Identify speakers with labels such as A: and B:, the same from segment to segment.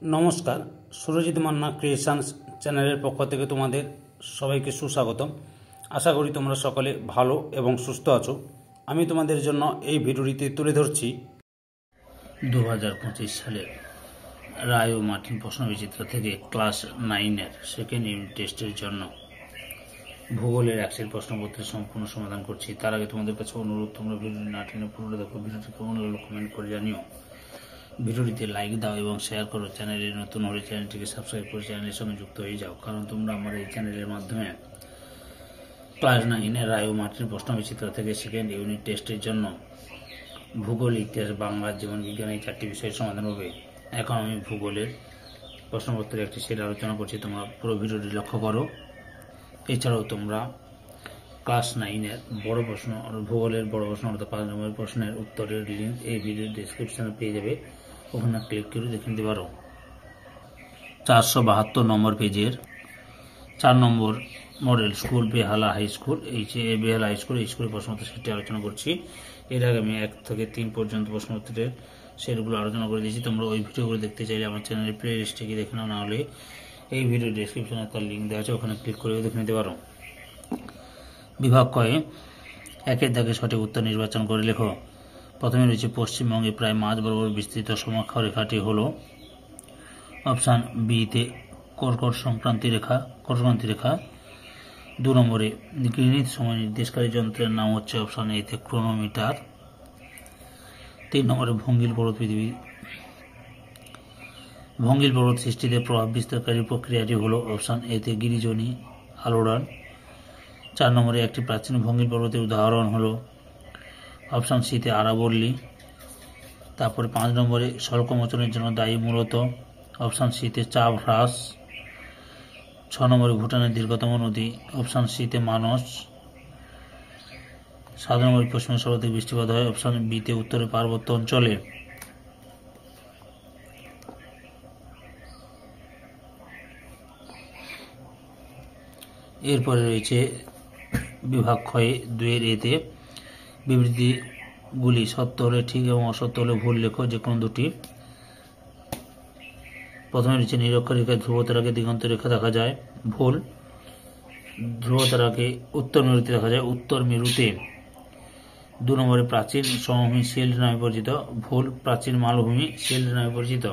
A: নমস্কার, সুরজিৎ মান্না ক্রিয়েশনস চ্যানেলের পক্ষ থেকে তোমাদের সবাইকে সুস্বাগতম। আশা করি তোমরা সকলে ভালো এবং সুস্থ আছো। আমি তোমাদের জন্য এই ভিডিওটিতে তুলে ধরছি 2025 সালের রায় ও মার্টিন প্রশ্নবিচিত্র থেকে ক্লাস 9-এর সেকেন্ড ইউনিট টেস্টের জন্য ভূগোলের একশের প্রশ্নপত্রের সম্পূর্ণ সমাধান করছি। তার আগে তোমাদের কাছে অনুরোধ, তোমরা ভিডিওটি না টেনে পুরো দেখো। ভিডিওটি কেমন হলো কমেন্ট করে জানিও। ভিডিওটিতে লাইক দাও এবং শেয়ার করো। চ্যানেলে নতুন হলে চ্যানেলটিকে সাবস্ক্রাইব করে চ্যানেলের সঙ্গে যুক্ত হয়ে যাও, কারণ তোমরা আমার এই চ্যানেলের মাধ্যমে ক্লাস 9-এর রায় ও মার্টিন প্রশ্নবিচিত্র থেকে সেকেন্ড ইউনিট টেস্টের জন্য ভূগোল, ইতিহাস, বাংলা, জীবন বিজ্ঞান এই 4টি বিষয়ের সমাধান হবে। এখন আমি ভূগোলের প্রশ্নপত্রের একটি সেট আলোচনা করছি, তোমরা পুরো ভিডিওটি লক্ষ্য করো। এছাড়াও তোমরা ক্লাস 9-এর বড় প্রশ্ন, ভূগোলের বড় প্রশ্ন অর্থাৎ 5 নম্বরের প্রশ্নের উত্তরের লিঙ্ক এই ভিডিওর ডিসক্রিপশনে পেয়ে যাবে, ওখানে ক্লিক করে দেখে নিতে পারো। 472 নম্বর পেজের 4 নম্বর মডেল স্কুল বেহালা হাই স্কুল, এই স্কুলের প্রশ্নপত্র সেটটি আলোচনা করছি। এর আগে আমি 1 থেকে 3 পর্যন্ত প্রশ্নপত্রের সেটগুলো আলোচনা করে দিয়েছি। তোমরা ওই ভিডিওগুলো দেখতে চাইলে আমার চ্যানেলের প্লে লিস্টে গিয়ে দেখে নাও, না হলে এই ভিডিও ডিসক্রিপশনে তার লিঙ্ক দেওয়া আছে, ওখানে ক্লিক করে দেখে নিতে পারো। বিভাগ কয়ে 1-এর দাগে সঠিক উত্তর নির্বাচন করে লেখো। প্রথমে রয়েছে পশ্চিমবঙ্গে প্রায় মাঝ বরাবর বিস্তৃত সমকক্ষ রেখাটি হল অপশান বিতে কর্কট সংক্রান্তি রেখা। 2 নম্বরে গ্রিনিচ সময় নির্দেশকারী যন্ত্রের নাম হচ্ছে অপশান এতে ক্রোনোমিটার। 3 নম্বরে ভঙ্গিল পর্বত সৃষ্টিতে প্রভাব বিস্তারকারী প্রক্রিয়াটি হল অপশান এতে গিরিজনী আলোড়ন। 4 নম্বরে একটি প্রাচীন ভঙ্গিল পর্বতের উদাহরণ হল অপশান সিতে আরাবল্লী। তারপরে 5 নম্বরে স্বল্পমোচনের জন্য দায়ী মূলত অপশান সিতে চাপ হ্রাস। 6 নম্বরে ভুটানের দীর্ঘতম নদী অপশান সিতে মানস। 7 নম্বরে পশ্চিমে সর্বাধিক বৃষ্টিপাত হয় অপশান বিতে উত্তরে পার্বত্য অঞ্চলে। এরপরে রয়েছে বিভাগ ক্ষয়ে 2-এর এতে বিবৃতিগুলি সত্য হলে ঠিক এবং অসত্য হলে ভুল লেখো, যে কোনো দুটি। প্রথমে রয়েছে নিরক্ষরেখায় ধ্রুবতারাকে দিগন্ত রেখা দেখা যায়, ভুল। ধ্রুবতারাকে উত্তর মেরুতে দেখা যায়, উত্তর মেরুতে। 2 নম্বরে প্রাচীন সমভূমি শিল্ড নামে পরিচিত, ভুল। প্রাচীন মালভূমি শিল্ড নামে পরিচিত।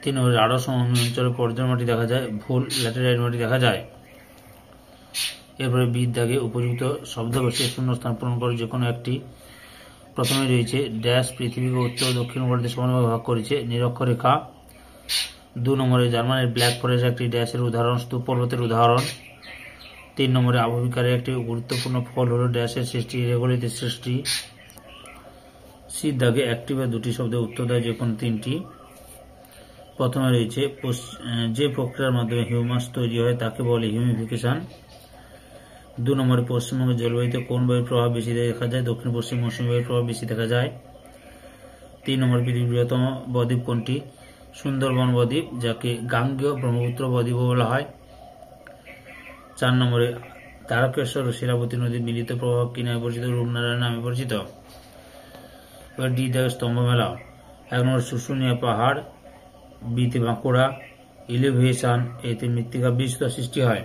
A: 3 নম্বরে আরো সমভূমি অঞ্চলে পর্যায় মাটি দেখা যায়, ভুল। ল্যাটেরাইট মাটি দেখা যায়। এরপরে বির দাগে উপযুক্ত শব্দ বসিয়ে শূন্যস্থান পূরণ করে যে কোনো একটি। প্রথমে রয়েছে ড্যাশ পৃথিবীকে উত্তর দক্ষিণ ভারতে সমানভাবে ভাগ করেছে, নিরক্ষরেখা। 2 নম্বরে জার্মানির ব্ল্যাক ফরেস্ট একটি ড্যাশের উদাহরণ, স্তূপ পর্বতের উদাহরণ। 3 নম্বরে আবহবিকারের একটি গুরুত্বপূর্ণ ফল হল ড্যাশের সৃষ্টি, রেগুলিতের সৃষ্টি। সির দাগে একটি বা দুটি শব্দের উত্তর দেয় যে কোনো 3টি। প্রথমে রয়েছে যে প্রক্রিয়ার মাধ্যমে হিউমাস তৈরি হয় তাকে বলে হিউমিফিকেশন। 2 নম্বরে পশ্চিমবঙ্গের জলবায়ুতে কোন বায়ুর প্রভাব বেশি দেখা যায়, দক্ষিণ পশ্চিম মৌসুমী বায়ুর প্রভাব বেশি দেখা যায়। 3 নম্বরে পৃথিবীর বৃহত্তম বদ্বীপ কোনটি, সুন্দরবন বদ্বীপ, যাকে গাঙ্গেয় ব্রহ্মপুত্র বদ্বীপ বলা হয়। 4 নম্বরে তারকেশ্বর ও শিলাবতী নদীর মিলিত প্রভাব কি নামে পরিচিত, রূপনারায়ণ নামে পরিচিত। এবার ডি দাগে স্তম্ভ মেলা। 1 নম্বর শুশুনিয়া পাহাড়, বিতে বাঁকুড়া, ইলিভেশন এতে মৃত্তিকা বিস্তর সৃষ্টি হয়।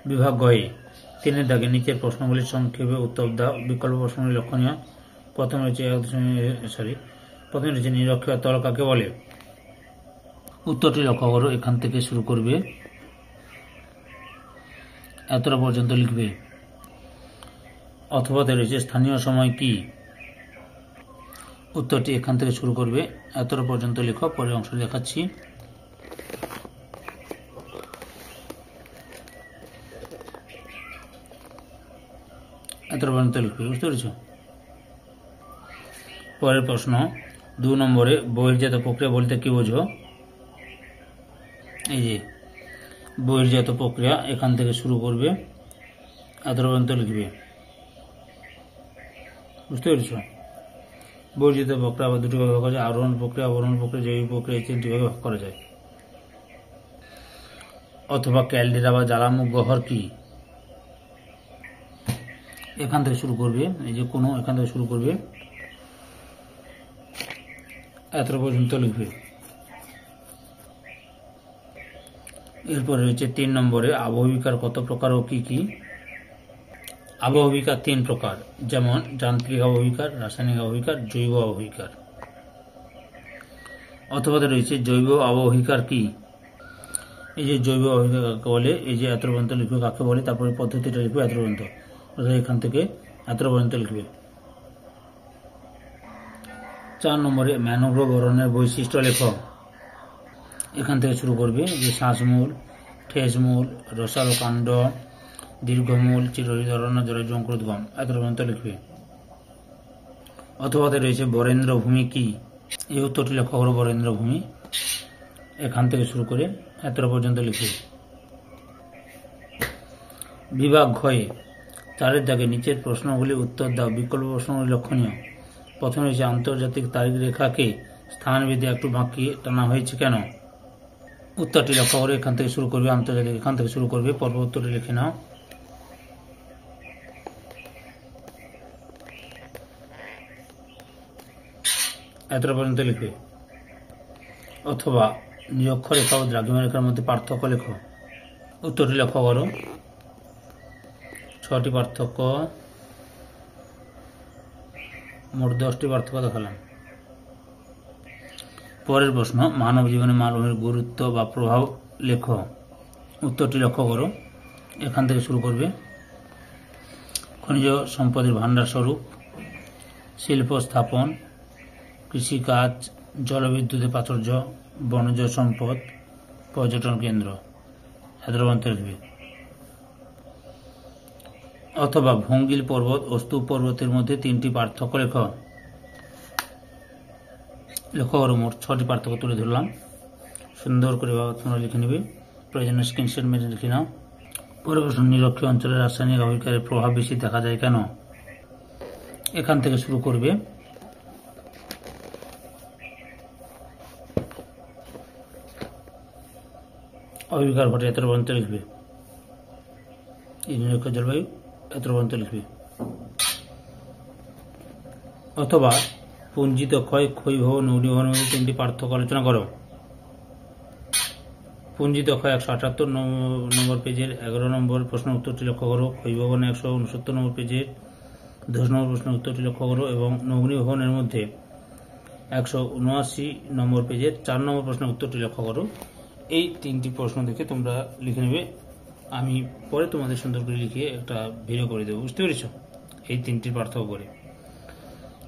A: বিভাগ গয়ে 3-এর দাগে নিচের প্রশ্নগুলির সংক্ষেপে উত্তর দাও। বিকল্প প্রশ্নগুলি লক্ষণীয়। প্রথমে রয়েছে নিরক্ষীয় তল কাকে বলে। উত্তরটি লক্ষ্য করো, এখান থেকে শুরু করবে, এতটা পর্যন্ত লিখবে। অথবা রয়েছে স্থানীয় সময় কি, উত্তরটি এখান থেকে শুরু করবে, এতটা পর্যন্ত লেখো। পরের অংশ দেখাচ্ছি। এতটা পর্যন্ত লিখবে, বুঝতে পেরেছ। পরের প্রশ্ন 2 নম্বরে বহির্জাত প্রক্রিয়া বলতে কি বোঝো। এই যে বহির্জাত প্রক্রিয়া, এখান থেকে শুরু করবে, এতটা পর্যন্ত লিখবে, বুঝতে পেরেছ। বর্জিত প্রক্রিয়া আবার দুটি ভাগে ভাগ করা যায়, আরোহণ প্রক্রিয়া, অবরোহণ প্রক্রিয়া, জৈবিক প্রক্রিয়া, এই 3টি ভাগে ভাগ করা যায়। অথবা ক্যালডেরা বা জ্বালামুখ গহ্বর কি? এখান থেকে শুরু করবে, এই যে কোনো এখান থেকে শুরু করবে, এত পর্যন্ত লিখবে। এরপরে রয়েছে 3 নম্বরে আবহবিকার কত প্রকার ও কি কি? আবহবিকার 3 প্রকার, যেমন যান্ত্রিক আবহবিকার, রাসায়নিক আবহবিকার, জৈব আবহবিকার। অথবা রয়েছে জৈব আবহবিকার কি? এই যে জৈব আবহবিকা কাকে বলে, এই যে এত পর্যন্ত লিখবে কাকে বলে, তারপরে পদ্ধতিটা লিখবে এত পর্যন্ত, অর্থাৎ এখান থেকে এত পর্যন্ত লিখবে। 4 নম্বরে ম্যানোগ্রো বোরনের বৈশিষ্ট্য লেখ। এখান থেকে শুরু করবে, যে শ্বাসমূল, ঠেসমূল, রসালো কাণ্ড, দীর্ঘমূল, চিরহৃদয়, জলজ অঙ্কুরোদ্গম, এত পর্যন্ত লিখবে। অথবা রয়েছে বরেন্দ্র ভূমি কি? এই উত্তরটি লক্ষ্য করো, বরেন্দ্র ভূমি। এখান থেকে শুরু করে এত পর্যন্ত লিখবে। বিভাগ ঘয়ে 4-এর দাগে নিচের প্রশ্নগুলি উত্তর দাও, বিকল্প প্রশ্নগুলি লক্ষণীয়। প্রথমে রয়েছে আন্তর্জাতিক তারিখ রেখাকে স্থানভেদে একটু বাঁকিয়ে টানা হয়েছে কেন? উত্তরটি লক্ষ্য করে এখান থেকে শুরু করবে, আন্তর্জাতিক এখান থেকে শুরু করবে, পর্ব উত্তরটি লিখে নাও। এত পর্যন্ত লিখবে। অথবা নিরক্ষর রেখা ও দ্রাঘিমা রেখার মধ্যে পার্থক্য লেখো। উত্তরটি লক্ষ্য করো, 6টি পার্থক্য, মোট 10টি পার্থক্য দেখালাম। পরের প্রশ্ন, মানব জীবনে মালভূমির গুরুত্ব বা প্রভাব লেখো। উত্তরটি লক্ষ্য করো, এখান থেকে শুরু করবে। খনিজ সম্পদের ভাণ্ডার স্বরূপ, শিল্প স্থাপন, কৃষিকাজ, জলবিদ্যুতের প্রাচুর্য, বনজ সম্পদ, পর্যটন কেন্দ্র, হায়দ্রাবাদ লিখবে। অথবা ভঙ্গিল পর্বত ও স্তূপ পর্বতের মধ্যে 3টি পার্থক্য লেখ। লক্ষ্য করো, মোট 6টি পার্থক্য তুলে ধরলাম। সুন্দর করে তোমরা লিখে নেবে, প্রয়োজনীয় স্ক্রিনশট মেরে লিখে নাও। পরের প্রশ্ন, নিরক্ষীয় অঞ্চলে রাসায়নিক আবহবিকারের প্রভাব বেশি দেখা যায় কেন? এখান থেকে শুরু করবে। আবহবিকার ঘটে এত পর্যন্ত লিখবে। এই নিরক্ষীয় জলবায়ু এত পর্যন্ত লিখবে। অথবা পুঞ্জিত ক্ষয়, ক্ষয়ীভবন, নগ্নীভবনের মধ্যে 3টি পার্থক্য আলোচনা করো। পুঞ্জিত ক্ষয় 178 নম্বর পেজের 11 নম্বর প্রশ্ন উত্তরটি লক্ষ্য করো। ক্ষয়ীভবন 169 নম্বর পেজের 10 নম্বর প্রশ্ন উত্তরটি লক্ষ্য করো, এবং নগ্নীভবনের মধ্যে 179 নম্বর পেজের 4 নম্বর প্রশ্ন উত্তরটি লক্ষ্য করো। এই 3টি প্রশ্ন দেখে তোমরা লিখে নেবে। আমি পরে তোমাদের সুন্দর করে লিখে একটা ভিডিও করে দেবো, বুঝতে পেরেছ? এই 3টির পার্থক্য করে।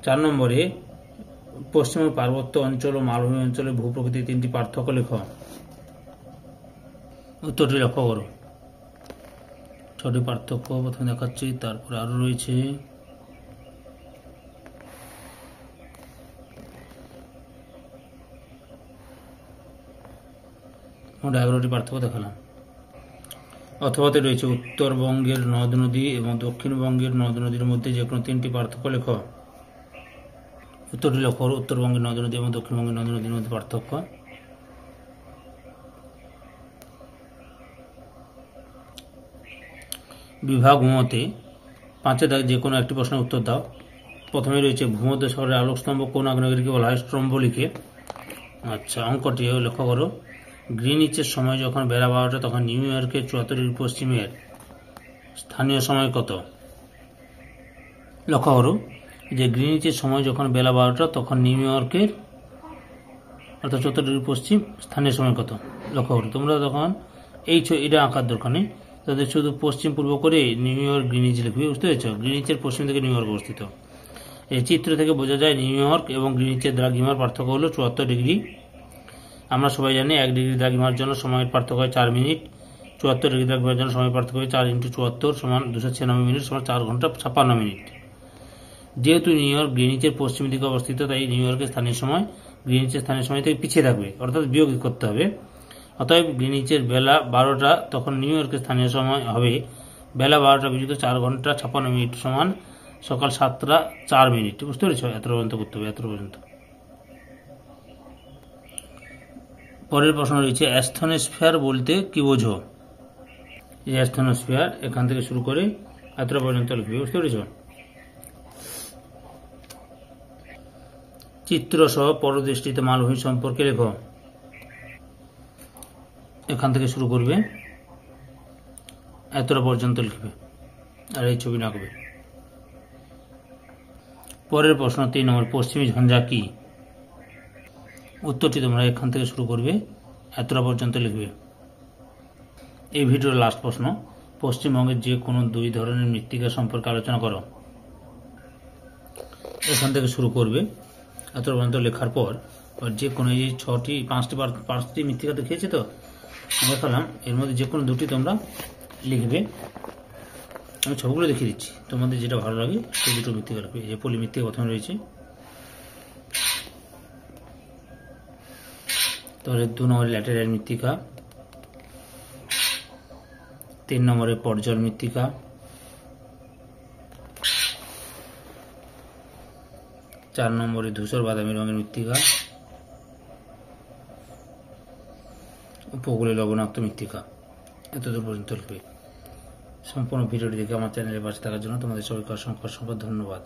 A: 4 নম্বরে পশ্চিমের পার্বত্য অঞ্চল ও মালভূমি অঞ্চলের ভূপ্রকৃতির 3টি পার্থক্য লেখ। উত্তরটি লক্ষ্য করো, 6টি পার্থক্য প্রথমে দেখাচ্ছি, তারপরে আরো রয়েছে। মোট 11টি পার্থক্য দেখালাম। অথবাতে রয়েছে উত্তরবঙ্গের নদ নদী এবং দক্ষিণবঙ্গের নদ নদীর মধ্যে যে কোনো 3টি পার্থক্য লেখ। উত্তরটি লক্ষ্য করো, উত্তরবঙ্গের নদ নদী এবং দক্ষিণবঙ্গের নদ নদীর মধ্যে পার্থক্য। বিভাগ মতে 5-এর দাগে যে কোনো একটি প্রশ্নের উত্তর দাও। প্রথমে রয়েছে ভূমধ্য সাগরের আলোকস্তম্ভ কোন আগ্নেয়গিরিকে বলা হয়? স্ট্রম্বোলিকে। আচ্ছা, অঙ্কটি লক্ষ্য করো, গ্রিনিচের সময় যখন বেলা 12টা তখন নিউ ইয়র্কের 74 পশ্চিমের স্থানীয় সময় কত? লক্ষ্য করো, যে গ্রিনিচের সময় যখন বেলা 12টা তখন নিউ ইয়র্কের অর্থাৎ 74 পশ্চিম স্থানীয় সময় কত? লক্ষ্য করো, তোমরা তখন এটা আঁকার দরকার নেই, তাদের শুধু পশ্চিম পূর্ব করে নিউ ইয়র্ক গ্রিনিচ লিখবে, বুঝতে পেরেছ? গ্রিনিচের পশ্চিম থেকে নিউ ইয়র্ক অবস্থিত। এই চিত্র থেকে বোঝা যায় নিউ ইয়র্ক এবং গ্রিনিচের দ্রাঘিমার পার্থক্য হলো 74 ডিগ্রি। আমরা সবাই জানি 1 ডিগ্রি দ্রাঘিমার জন্য সময়ের পার্থক্য হয় 4 মিনিট। 74 ডিগ্রি দ্রাঘিমার জন্য সময়ের পার্থক্য হয় 4 × 74 সমান 296 মিনিট সমান 4 ঘন্টা 56 মিনিট। যেহেতু নিউ ইয়র্ক গ্রিনিচের পশ্চিম দিকে অবস্থিত, তাই নিউ ইয়র্কের স্থানীয় সময় গ্রিনিচের স্থানীয় সময় থেকে পিছিয়ে থাকবে, অর্থাৎ বিয়োগ করতে হবে। অতএব গ্রিনিচের বেলা 12টা তখন নিউ ইয়র্কের স্থানীয় সময় হবে বেলা 12টা বিযুক্ত 4 ঘন্টা 56 মিনিট সমান সকাল 7টা 4 মিনিট। বুঝতে পেরেছ? এত পর্যন্ত করতে হবে, এত পর্যন্ত। পরের প্রশ্ন রয়েছে অ্যাস্থনোস্ফিয়ার বলতে কি বোঝো? এই অ্যাস্থেনোস্ফিয়ার এখান থেকে শুরু করে এতটা পর্যন্ত লিখবে, বুঝতে পেরেছ? চিত্র সহ পরদৃষ্টিতে মালভূমি সম্পর্কে লেখো। এখান থেকে শুরু করবে, এতটা পর্যন্ত লিখবে আর এই ছবি আঁকবে। পরের প্রশ্ন 3 নম্বর, পশ্চিমী ঝঞ্ঝা কি? উত্তরটি তোমরা এখান থেকে শুরু করবে, এতটা পর্যন্ত লিখবে। এই ভিডিওর লাস্ট প্রশ্ন, পশ্চিমবঙ্গের যে কোনো 2 ধরনের মৃত্তিকা সম্পর্কে আলোচনা করো। এখান থেকে শুরু করবে, এতটা পর্যন্ত লেখার পর যে কোনো এই 5টি মৃত্তিকা দেখিয়েছে তো দেখালাম, এর মধ্যে যে কোনো 2টি তোমরা লিখবে। আমি ছবিগুলো দেখিয়ে দিচ্ছি, তোমাদের যেটা ভালো লাগে সেই 2টো মৃত্তিকা লিখবে। যে পলি মৃত্তিকা প্রথমে রয়েছে, তাহলে 2 নম্বরে ল্যাটেরাইট মৃত্তিকা, 3 নম্বরে পর্জল মৃত্তিকা, 4 নম্বরে ধূসর বাদামি রঙের মৃত্তিকা, উপকূলে লবণাক্ত মৃত্তিকা। এতদূর পর্যন্ত লিখবে। সম্পূর্ণ ভিডিওটি দেখে আমার চ্যানেলের পাশে থাকার জন্য তোমাদের সবাইকে অসংখ্য ধন্যবাদ।